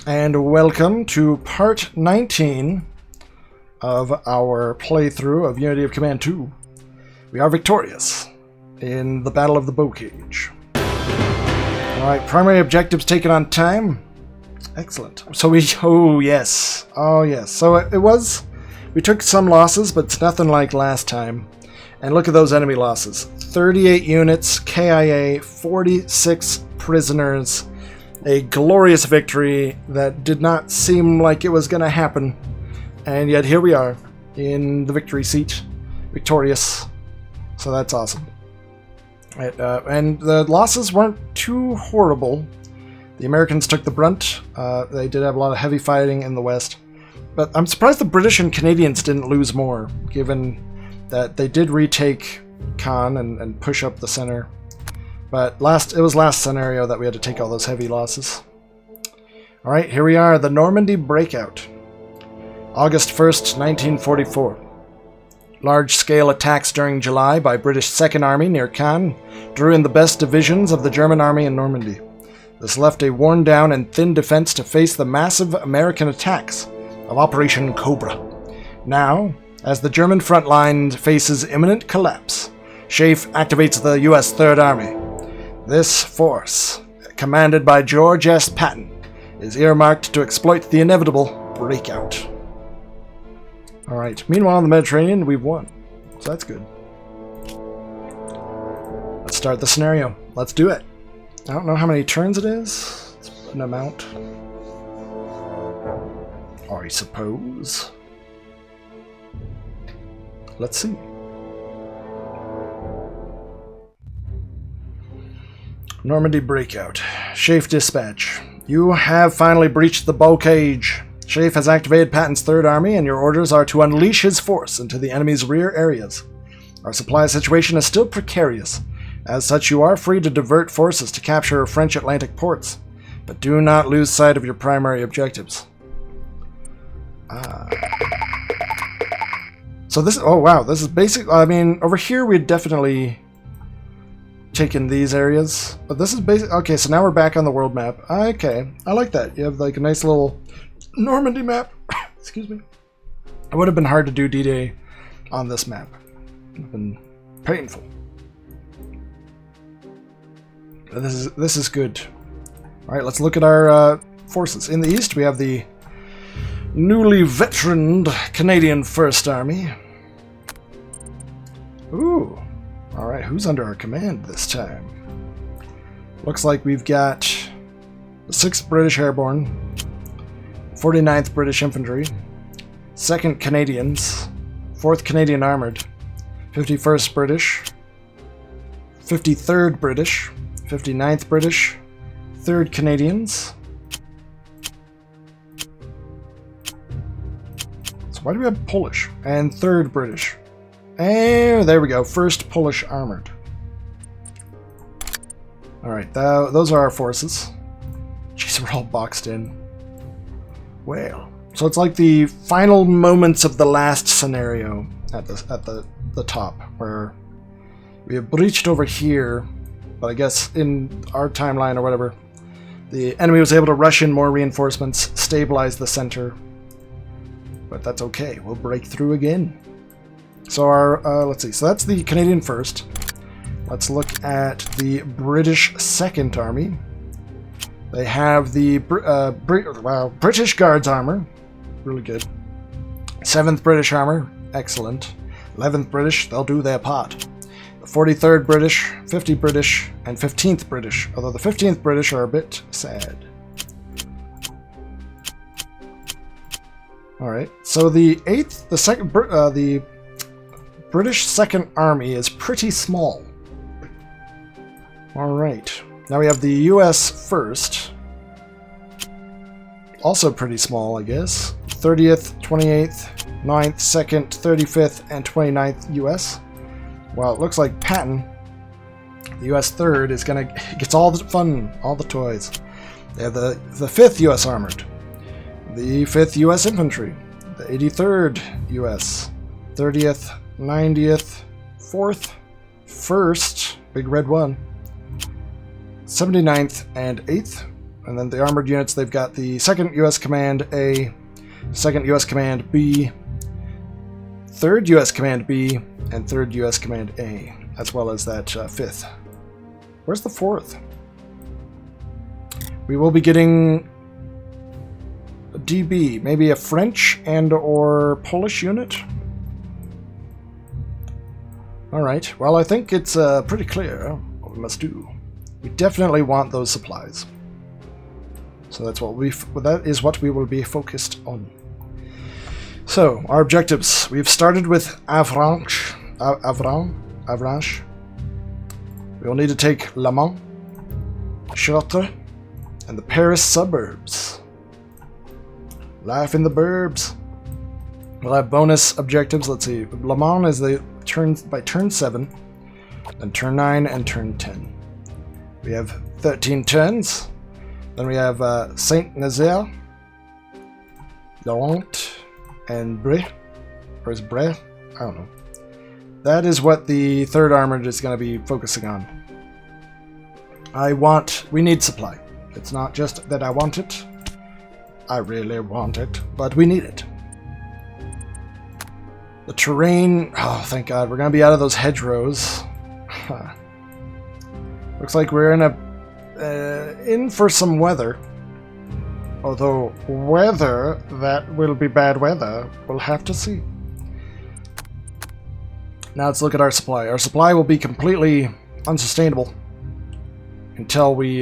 and welcome to part 19 of our playthrough of Unity of Command 2. We are victorious in the Battle of the Bocage. Alright, primary objectives taken on time. Excellent. So oh yes. So it was, we took some losses, but it's nothing like last time. And look at those enemy losses. 38 units, KIA, 46 prisoners. A glorious victory that did not seem like it was going to happen. And yet here we are in the victory seat, victorious. So that's awesome. Right, and the losses weren't too horrible. The Americans took the brunt. They did have a lot of heavy fighting in the west. But I'm surprised the British and Canadians didn't lose more, given that they did retake Caen and push up the center. But it was last scenario that we had to take all those heavy losses. Alright, here we are, the Normandy Breakout. August 1st, 1944. Large-scale attacks during July by British Second Army near Caen drew in the best divisions of the German Army in Normandy. This left a worn-down and thin defense to face the massive American attacks of Operation Cobra. Now, as the German front line faces imminent collapse, SHAEF activates the U.S. Third Army. This force, commanded by George S. Patton, is earmarked to exploit the inevitable breakout. Alright, meanwhile in the Mediterranean, we've won. So that's good. Let's start the scenario. Let's do it. I don't know how many turns it is. It's an amount. I suppose. Let's see. Normandy Breakout. SHAEF Dispatch. You have finally breached the Bocage. SHAEF has activated Patton's Third Army, and your orders are to unleash his force into the enemy's rear areas. Our supply situation is still precarious. As such, you are free to divert forces to capture French Atlantic ports, but do not lose sight of your primary objectives. So this, oh wow, this is basic. I mean, over here we'd definitely taken these areas, but this is basic. Okay, so now we're back on the world map. Okay, I like that. You have like a nice little Normandy map. Excuse me. It would have been hard to do D-Day on this map. It would have been painful. But this is good. All right, let's look at our forces. In the east, we have the newly veteraned Canadian First Army. Ooh. Alright, who's under our command this time? Looks like we've got the 6th British Airborne, 49th British Infantry, 2nd Canadians, 4th Canadian Armoured, 51st British, 53rd British, 59th British, 3rd Canadians. So why do we have Polish? And 3rd British. And there we go, 1st Polish Armored. Alright, those are our forces. Jeez, we're all boxed in. Well, so it's like the final moments of the last scenario at the top, where we have breached over here, but I guess in our timeline or whatever, the enemy was able to rush in more reinforcements, stabilize the center. But that's okay, we'll break through again. So our, let's see, so that's the Canadian 1st. Let's look at the British 2nd Army. They have the British Guards Armor, really good. 7th British Armor, excellent. 11th British, they'll do their part. The 43rd British, 50 British, and 15th British, although the 15th British are a bit sad. Alright, so the British 2nd Army is pretty small. Alright, now we have the US 1st. Also pretty small, I guess. 30th, 28th, 9th, 2nd, 35th, and 29th US. Well, it looks like Patton, the US 3rd, gets all the fun, all the toys. They have the 5th US Armored, the 5th US Infantry, the 83rd US, 30th, 90th, 4th, 1st, big red one, 79th and 8th, And then the armored units, they've got the 2nd U.S. Command A, 2nd U.S. Command B, 3rd U.S. Command B, and 3rd U.S. Command A, as well as that 5th. Where's the 4th? We will be getting a DB, maybe a French and or Polish unit. Alright, well I think it's pretty clear what we must do. We definitely want those supplies. So that's what that is what we will be focused on. So, our objectives. We've started with Avranches. We will need to take Le Mans, Chartres, and the Paris suburbs. Life in the burbs. We'll have bonus objectives. Let's see. Le Mans is the by turn 7, then turn 9, and turn 10. We have 13 turns. Then we have Saint-Nazaire, Laurent, and Bray. Or is Bray? I don't know. That is what the 3rd Armored is going to be focusing on. We need supply. It's not just that I want it. I really want it, but we need it. The terrain, oh thank God, we're going to be out of those hedgerows. Looks like we're in for some weather. Although whether that will be bad weather, we'll have to see. Now let's look at our supply. Our supply will be completely unsustainable until we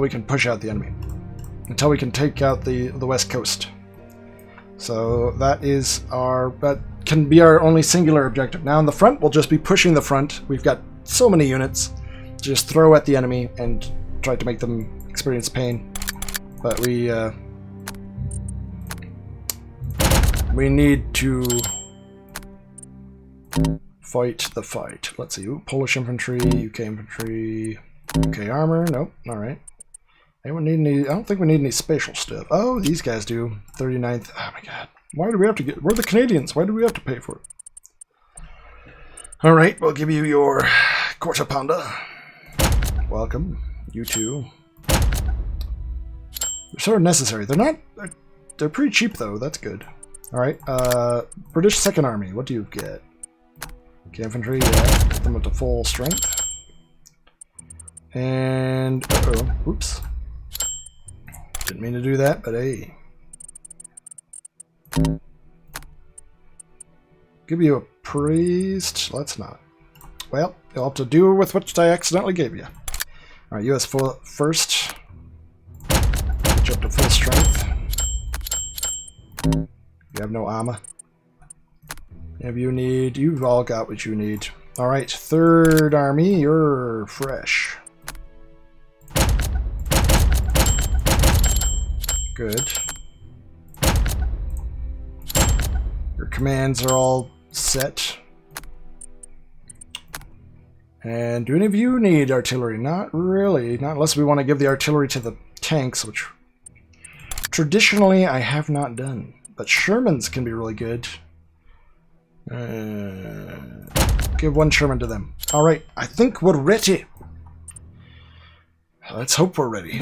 can push out the enemy. Until we can take out the west coast. So that can be our only singular objective. Now in the front, we'll just be pushing the front. We've got so many units to just throw at the enemy and try to make them experience pain. But we need to fight the fight. Let's see. Polish infantry, UK infantry, UK armor. Nope. All right. Anyone need any? I don't think we need any spatial stuff. Oh, these guys do. 39th. Oh my God. Why do we have to get? We're the Canadians. Why do we have to pay for it? All right. We'll give you your quarter pounder. Welcome. You too. They're sort of necessary. They're not. They're pretty cheap though. That's good. All right. British 2nd Army. What do you get? Okay, infantry. Yeah. Get them up to full strength. And oops. Didn't mean to do that, but hey. Give you a priest. Let's not. Well, you'll have to do with what I accidentally gave you. Alright, US first. Get you up to full strength. You have no armor. You've all got what you need. Alright, 3rd Army, you're fresh. Good. Your commands are all set. And do any of you need artillery? Not really. Not unless we want to give the artillery to the tanks, which traditionally I have not done. But Shermans can be really good. Give 1 Sherman to them. Alright, I think we're ready. Let's hope we're ready.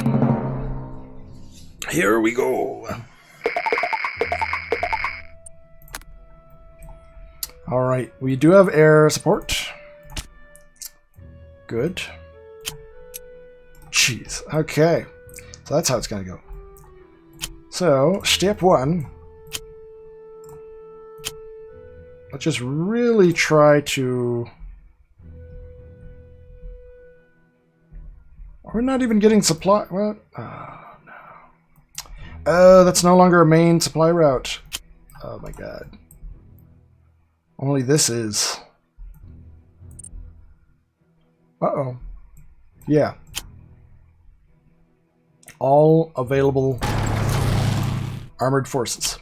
Here we go. Alright, we do have air support. Good. Jeez, okay. So that's how it's going to go. So, step 1. Let's just really try to... We're not even getting supply... What? Oh, no. That's no longer a main supply route. Oh my god. Only this is... Uh-oh. Yeah. All available armored forces.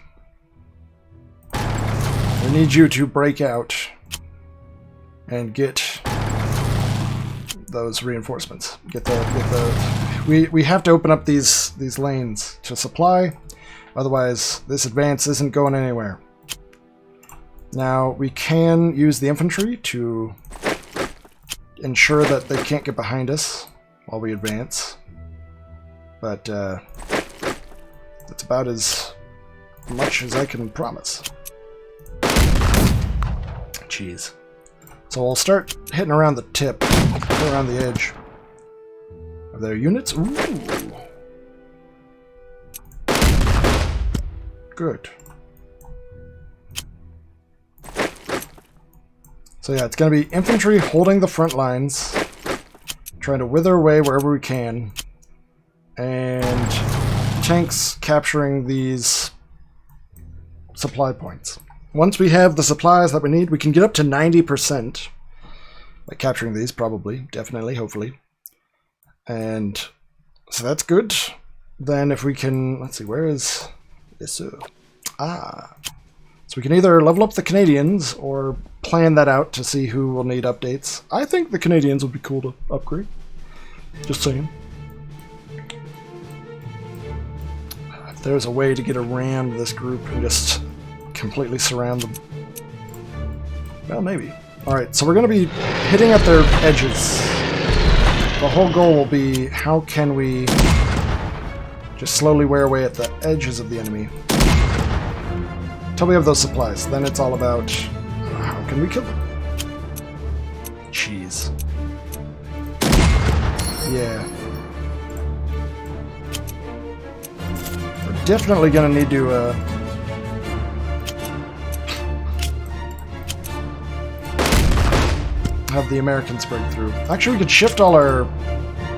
We need you to break out and get those reinforcements. We have to open up these lanes to supply, otherwise this advance isn't going anywhere. Now we can use the infantry to ensure that they can't get behind us while we advance. But that's about as much as I can promise. Jeez. So we'll start hitting around the tip, around the edge. Are there units? Ooh. Good. So yeah, it's going to be infantry holding the front lines, trying to wither away wherever we can, and tanks capturing these supply points. Once we have the supplies that we need, we can get up to 90% by capturing these, probably, definitely, hopefully. And so that's good. Then if we can, let's see, where is this? So we can either level up the Canadians or plan that out to see who will need updates. I think the Canadians would be cool to upgrade. Just saying. If there's a way to get around this group and just completely surround them. Well, maybe. Alright, so we're going to be hitting at their edges. The whole goal will be how can we just slowly wear away at the edges of the enemy. Until we have those supplies. Then it's all about how can we kill them. Jeez. Yeah. We're definitely going to need to have the Americans break through. Actually, we could shift all our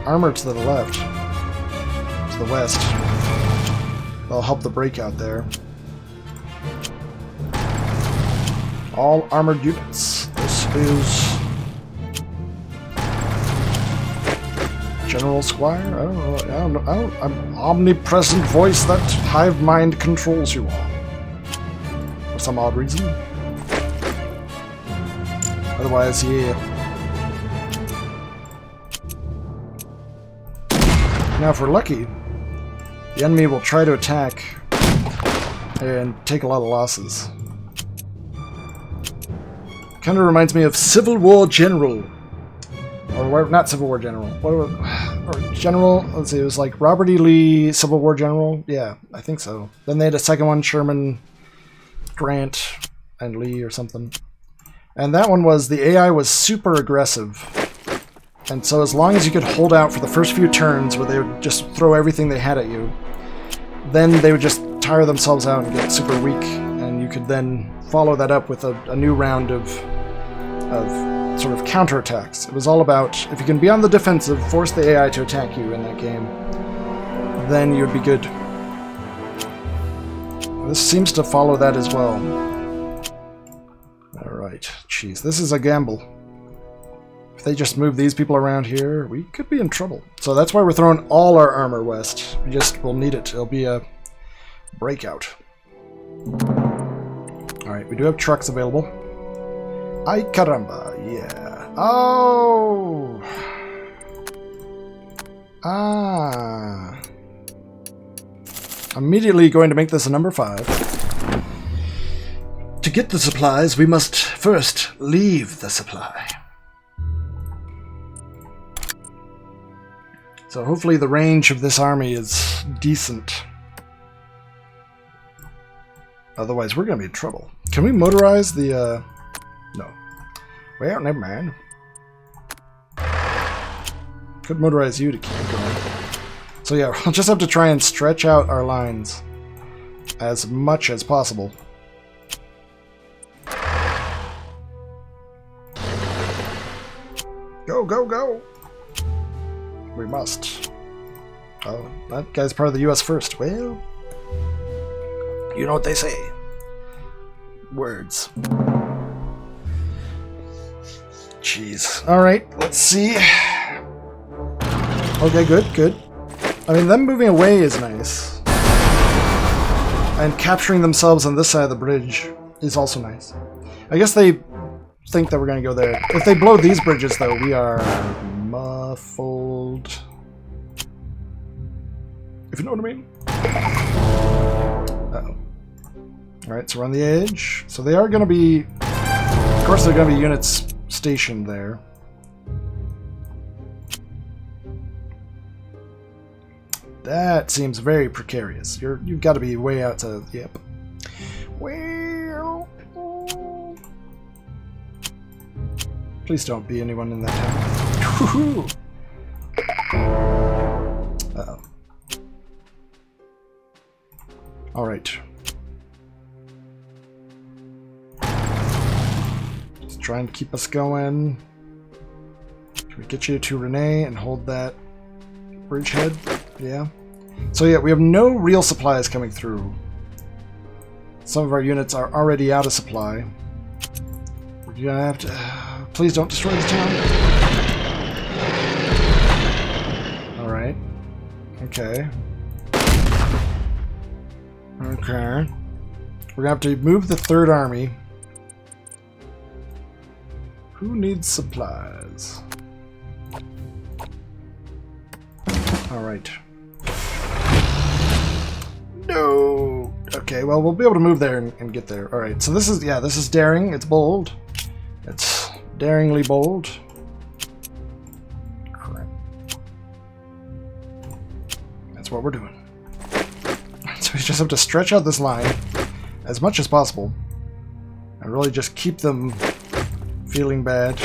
armor to the left. To the west. That'll help the breakout there. All armored units. This is General Squire? I don't know. I'm omnipresent voice that hive mind controls you all. For some odd reason. Otherwise, yeah. Now, if we're lucky, the enemy will try to attack and take a lot of losses. Kind of reminds me of Civil War General. Or, not Civil War General. Or General, let's see, it was like Robert E. Lee, Civil War General? Yeah, I think so. Then they had a second one, Sherman, Grant, and Lee or something. And that one was, the AI was super aggressive. And so as long as you could hold out for the first few turns where they would just throw everything they had at you, then they would just tire themselves out and get super weak. And you could then follow that up with a new round of sort of counterattacks. It was all about, if you can be on the defensive, force the AI to attack you in that game, then you'd be good. This seems to follow that as well. Alright, jeez, this is a gamble. If they just move these people around here, we could be in trouble. So that's why we're throwing all our armor west. We'll need it. It'll be a breakout. Alright, we do have trucks available. Ay caramba, yeah. Oh! Ah. Immediately going to make this a number 5. To get the supplies, we must first leave the supply. So hopefully the range of this army is decent. Otherwise, we're going to be in trouble. Can we motorize the, no. Well, never mind. Could motorize you to keep it going. So yeah, we'll just have to try and stretch out our lines as much as possible. Go, go, go! We must. Oh, that guy's part of the US first. Well, you know what they say. Words. Jeez. Alright, let's see. Okay, good, good. I mean, them moving away is nice. And capturing themselves on this side of the bridge is also nice. I guess they think that we're going to go there. If they blow these bridges, though, we are muffled. If you know what I mean. Uh-oh. Alright, so we're on the edge. So they are going to be... Of course, there are going to be units stationed there. That seems very precarious. You've got to be way out to... Yep. Well... Please don't be anyone in that town. Woohoo! Uh-oh. Alright. Just trying to keep us going. Can we get you to Renee and hold that bridgehead? Yeah. So yeah, we have no real supplies coming through. Some of our units are already out of supply. We're gonna have to... please don't destroy the town. Alright. Okay. Okay. We're gonna have to move the Third Army. Who needs supplies? Alright. No! Okay, well, we'll be able to move there and get there. Alright, so this is, yeah, this is daring. It's bold. It's daringly bold. Crap. That's what we're doing. So we just have to stretch out this line as much as possible and really just keep them feeling bad.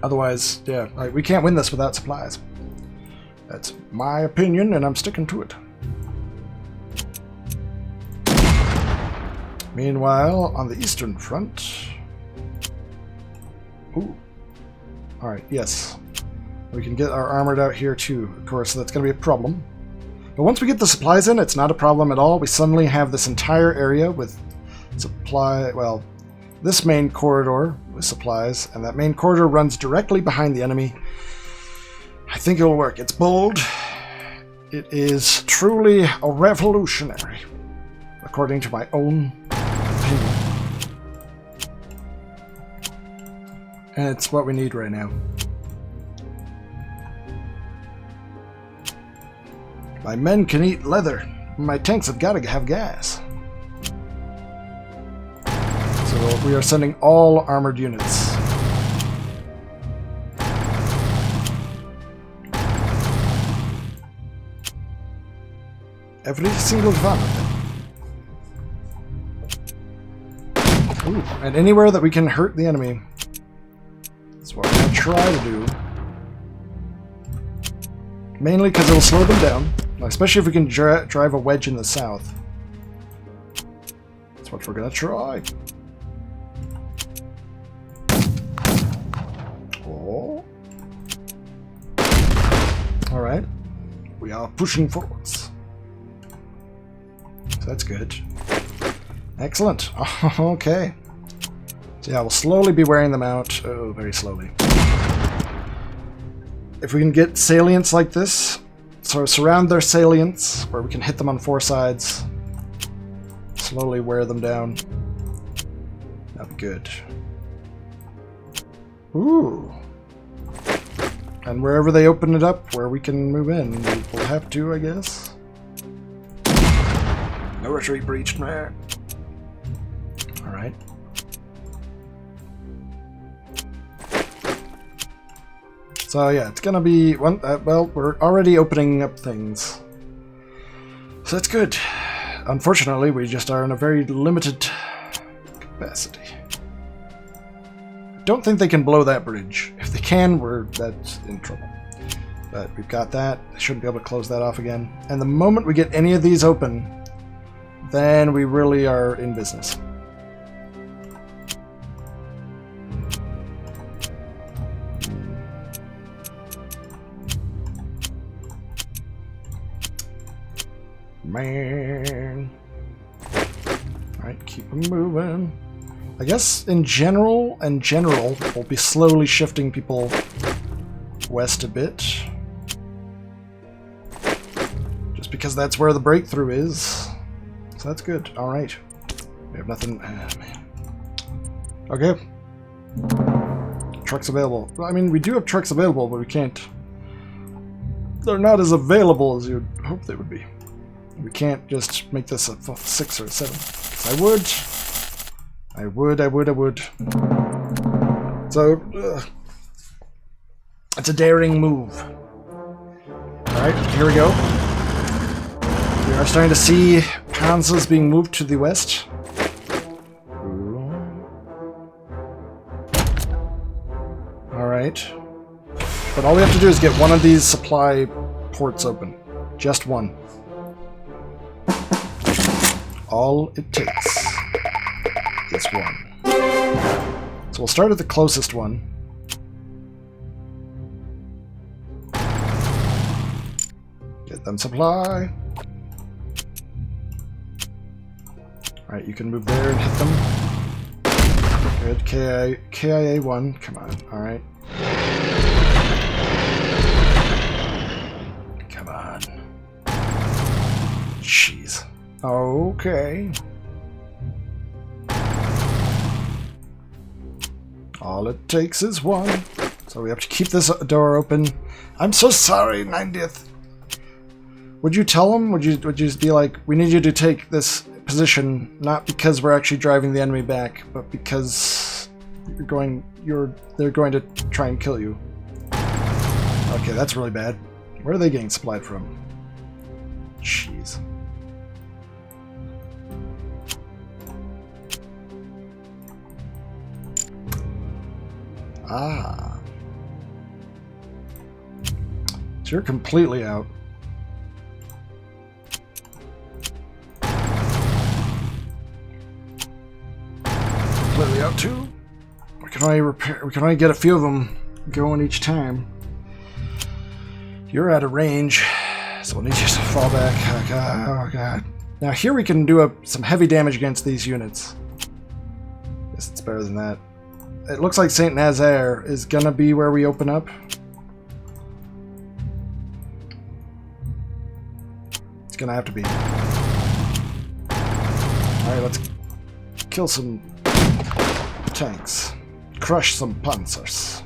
Otherwise, yeah, we can't win this without supplies. That's my opinion, and I'm sticking to it. Meanwhile, on the Eastern Front... Ooh. Alright, yes. We can get our armored out here too, of course, so that's going to be a problem. But once we get the supplies in, it's not a problem at all. We suddenly have this entire area with supply... well, this main corridor with supplies, and that main corridor runs directly behind the enemy. I think it'll work. It's bold. It is truly a revolutionary, according to my own opinion. And it's what we need right now. My men can eat leather. My tanks have got to have gas. So we are sending all armored units. Every single one of them. Ooh, and anywhere that we can hurt the enemy. That's what we're going to try to do. Mainly because it'll slow them down. Especially if we can drive a wedge in the south. That's what we're going to try. Oh. Alright. We are pushing forwards. So that's good. Excellent. Okay. So yeah, we'll slowly be wearing them out. Oh, very slowly. If we can get salients like this, so surround their salients, where we can hit them on four sides, slowly wear them down. That'd be good. Ooh. And wherever they open it up, where we can move in, we'll have to, I guess. No retreat breached there. Alright. So yeah, it's gonna be one. Well, we're already opening up things, so that's good. Unfortunately, we just are in a very limited capacity. I don't think they can blow that bridge. If they can, that's in trouble. But we've got that. They shouldn't be able to close that off again. And the moment we get any of these open, then we really are in business. Man. Alright, keep them moving. I guess in general, we'll be slowly shifting people west a bit. Just because that's where the breakthrough is. So that's good. Alright. We have nothing... man. Okay. Trucks available. I mean, we do have trucks available, but we can't... They're not as available as you'd hope they would be. We can't just make this a 6 or a 7. I would. So, It's a daring move. Alright, here we go. We are starting to see panzers being moved to the west. Alright. But all we have to do is get one of these supply ports open. Just one. All it takes is one. So we'll start at the closest one. Get them supply. Alright, you can move there and hit them. Good. KIA 1. Come on. Alright. Come on. Jeez. Okay. All it takes is one. So we have to keep this door open. I'm so sorry, 90th. Would you tell them? Would you just be like, we need you to take this position, not because we're actually driving the enemy back, but because they're going to try and kill you. Okay, that's really bad. Where are they getting supplied from? Jeez. Ah. So you're completely out. Completely out too? We can only get a few of them going each time. You're out of range, so we'll need you to fall back. Oh god, oh god. Now here we can do some heavy damage against these units. Guess it's better than that. It looks like Saint Nazaire is gonna be where we open up. It's gonna have to be. Alright, let's kill some tanks. Crush some panzers.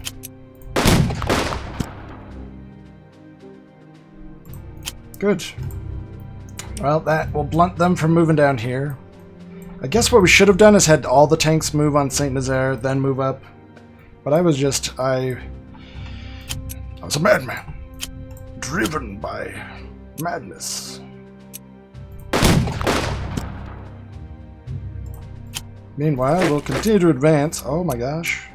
Good. Well, that will blunt them from moving down here. I guess what we should have done is had all the tanks move on Saint Nazaire, then move up. But I was a madman. Driven by madness. Meanwhile, we'll continue to advance. Oh my gosh.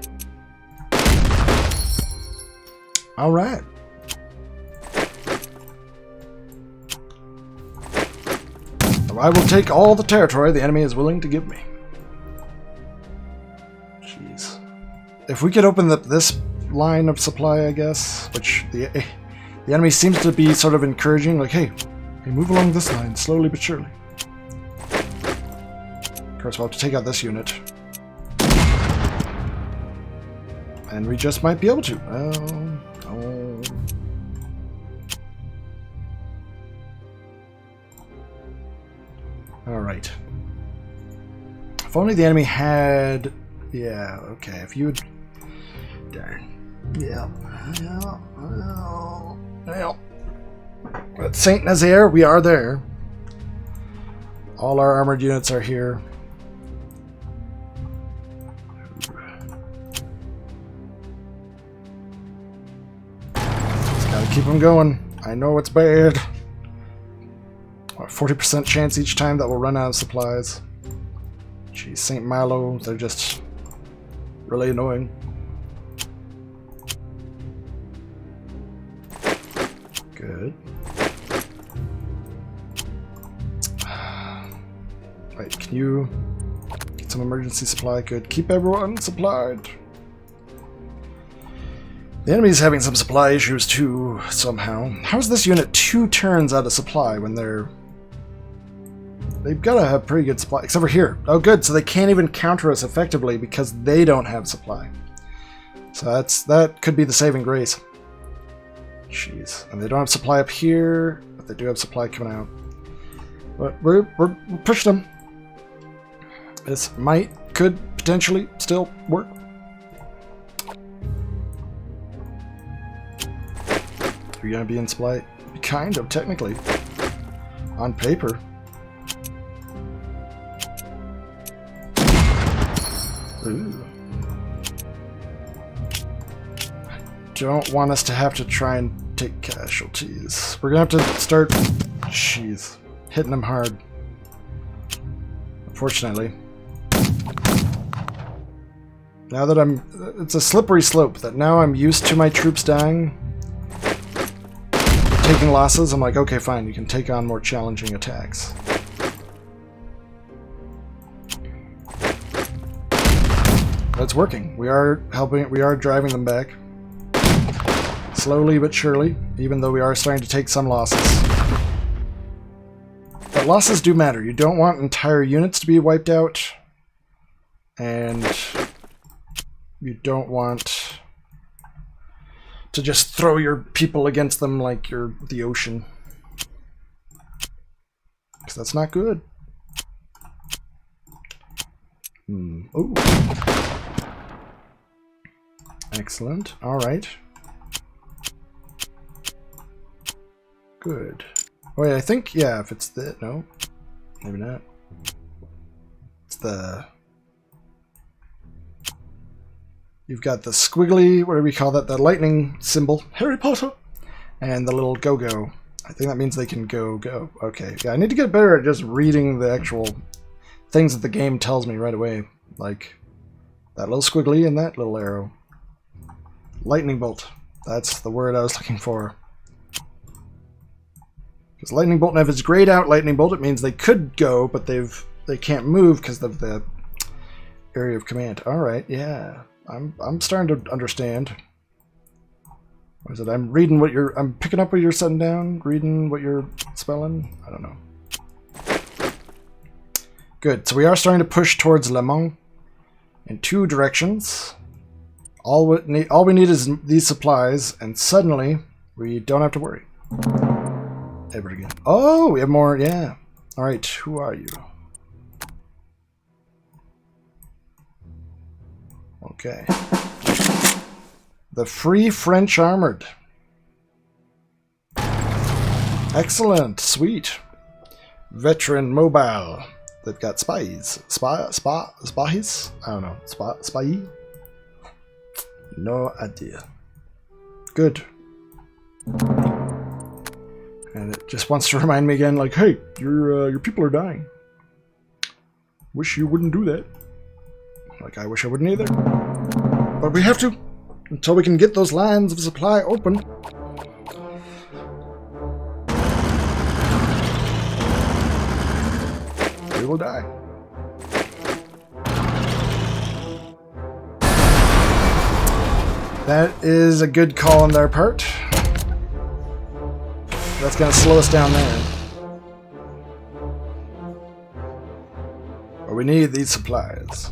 Alright. I will take all the territory the enemy is willing to give me. Jeez. If we could open this line of supply, I guess, which the enemy seems to be sort of encouraging, like, hey, move along this line, slowly but surely. Of course, we'll have to take out this unit. And we just might be able to. Oh. Alright. If only the enemy had... Yeah, okay, if you would... Darn. Yeah. At Saint Nazaire, we are there. All our armored units are here. Just gotta keep them going. I know it's bad. 40% chance each time that we'll run out of supplies. Geez, St. Malo, they're just really annoying. Good. Wait, can you get some emergency supply? Good. Keep everyone supplied. The enemy's having some supply issues too, somehow. How is this unit 2 turns out of supply when they're... They've got to have pretty good supply, except for here. Oh good, so they can't even counter us effectively because they don't have supply. So that could be the saving grace. Jeez. And they don't have supply up here, but they do have supply coming out. But we're pushing them. This could potentially still work. Are you gonna be in supply? Kind of, technically. On paper. Ooh. don't want us to have to try and take casualties. We're gonna have to start, jeez, hitting them hard. Unfortunately. Now that it's a slippery slope, that now I'm used to my troops dying, taking losses, I'm like, okay, fine, you can take on more challenging attacks. But it's working. We are driving them back. Slowly but surely, even though we are starting to take some losses. But losses do matter. You don't want entire units to be wiped out, and you don't want to just throw your people against them like you're the ocean. Because that's not good. Ooh. Excellent. Alright. Good. Wait, I think, yeah, if it's the... No. Maybe not. It's the... You've got the squiggly, what do we call that? The lightning symbol. Harry Potter! And the little go-go. I think that means they can go. Okay. Yeah, I need to get better at just reading the actual things that the game tells me right away. Like that little squiggly and that little arrow. Lightning bolt. That's the word I was looking for. Because lightning bolt, and if it's grayed out lightning bolt, it means they could go, but they can't move because of the area of command. Alright, yeah. I'm starting to understand. What is it? I'm picking up what you're setting down, reading what you're spelling. I don't know. Good. So we are starting to push towards Le Mans in 2 directions. All we need is these supplies, and suddenly we don't have to worry. Ever again. Oh, we have more. Yeah. All right. Who are you? Okay. The Free French Armored. Excellent. Sweet. Veteran Mobile. They've got spies. Spies? I don't know. Spy? No idea. Good. And it just wants to remind me again, like, hey, your people are dying. Wish you wouldn't do that. Like, I wish I wouldn't either. But we have to, until we can get those lines of supply open. We will die. That is a good call on their part. That's going to slow us down there. But we need these supplies.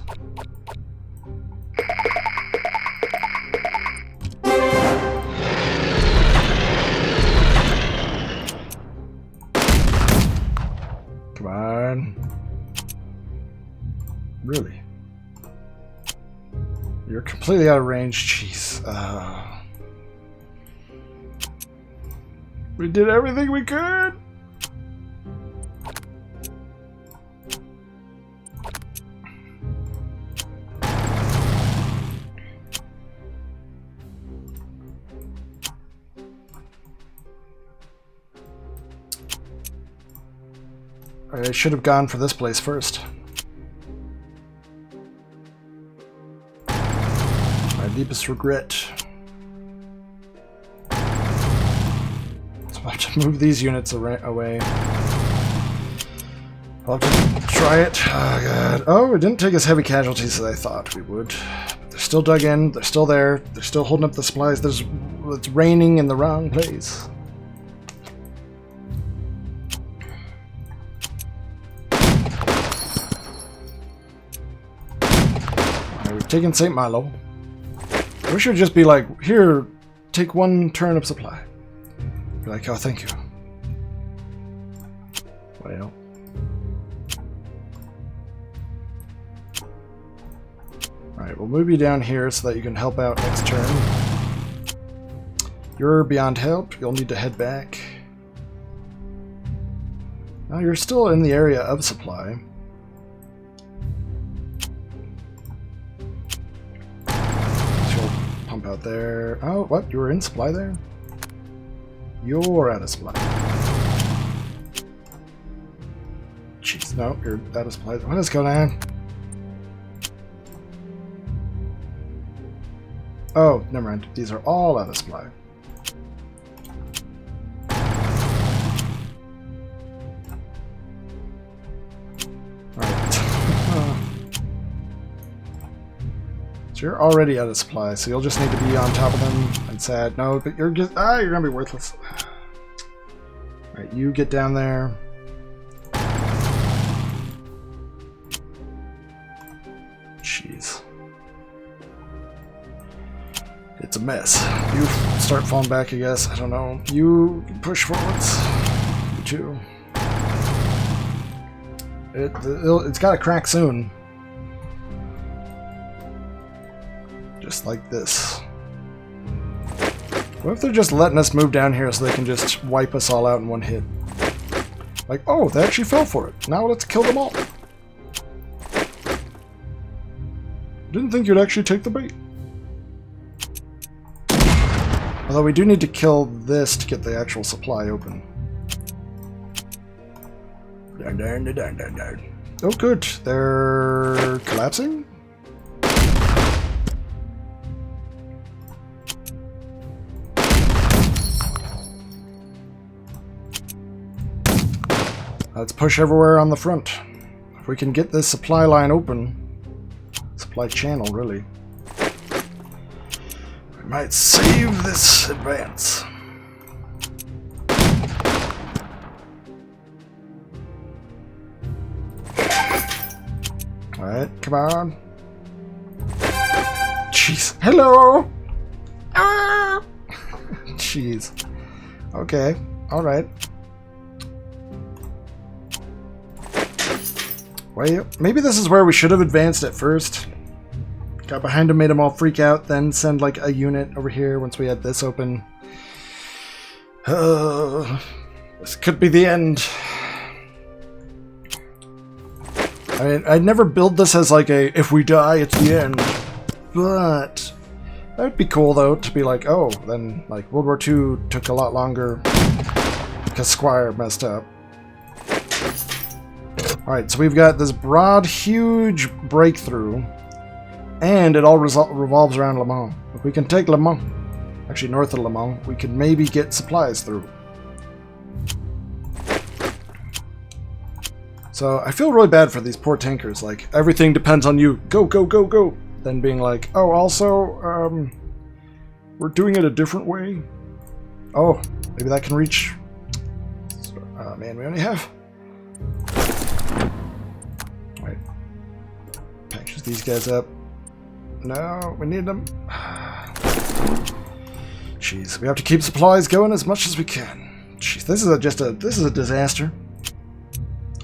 Come on. Really? You're completely out of range. Jeez. We did everything we could. I should have gone for this place first. My deepest regret. I'll have to move these units away. I'll have to try it. Oh, God. Oh, it didn't take as heavy casualties as I thought we would. But they're still dug in. They're still there. They're still holding up the supplies. It's raining in the wrong place. Alright, we've taken St. Malo. I wish it would just be like, here, take 1 turn of supply. Be like, oh, thank you. Well. Alright, we'll move you down here so that you can help out next turn. You're beyond help. You'll need to head back. Now you're still in the area of supply. So you'll jump out there. Oh, what? You were in supply there? You're out of supply. Jeez, no, you're out of supply. What is going on? Oh, never mind. These are all out of supply. Alright. So you're already out of supply, so you'll just need to be on top of them and sad. No, but you're just you're gonna be worthless. Alright, you get down there. Jeez. It's a mess. You start falling back, I guess. I don't know. You push forwards. You too. It's got to crack soon. Just like this. What if they're just letting us move down here so they can just wipe us all out in one hit? Like, oh, they actually fell for it. Now let's kill them all. Didn't think you'd actually take the bait. Although we do need to kill this to get the actual supply open. Oh good, they're collapsing? Let's push everywhere on the front. If we can get this supply line open, supply channel really, we might save this advance. Alright, come on. Jeez. Hello! Ah! Jeez. Okay, alright. Wait, maybe this is where we should have advanced at first. Got behind him, made them all freak out, then send like a unit over here once we had this open. This could be the end. I mean, I'd never build this as like a, if we die, it's the end. But that would be cool though, to be like, oh, then like World War II took a lot longer because Squire messed up. Alright, so we've got this broad, huge breakthrough, and it all revolves around Le Mans. If we can take Le Mans, actually north of Le Mans, we can maybe get supplies through. So I feel really bad for these poor tankers, like, everything depends on you, go, go, go, go! Then being like, oh, also, we're doing it a different way. Oh, maybe that can reach... man, we only have... Wait. Patches these guys up. No, we need them. Jeez, we have to keep supplies going as much as we can. Jeez, this is a disaster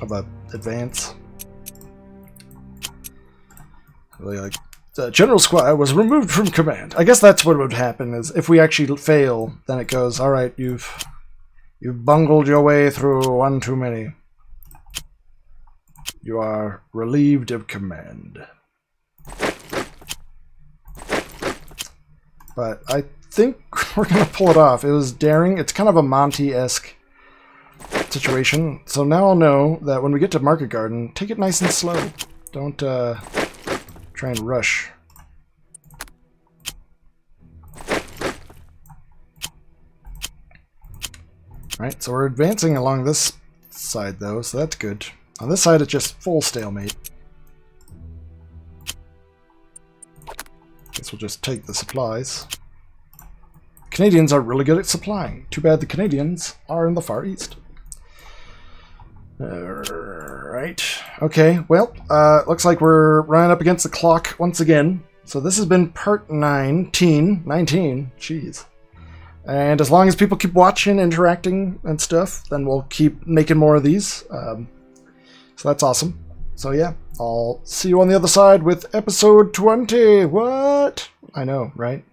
of a advance. Really, like, General Squire was removed from command. I guess that's what would happen, is if we actually fail, then it goes, alright, you've bungled your way through one too many. You are relieved of command. But I think we're going to pull it off. It was daring. It's kind of a Monty-esque situation. So now I'll know that when we get to Market Garden, take it nice and slow. Don't try and rush. Right, so we're advancing along this side though, so that's good. On this side it's just full stalemate. Guess we'll just take the supplies. Canadians are really good at supplying. Too bad the Canadians are in the Far East. Right. Okay, well, looks like we're running up against the clock once again. So this has been part 19. Jeez. And as long as people keep watching, interacting, and stuff, then we'll keep making more of these. So that's awesome. So yeah, I'll see you on the other side with episode 20. What? I know, right?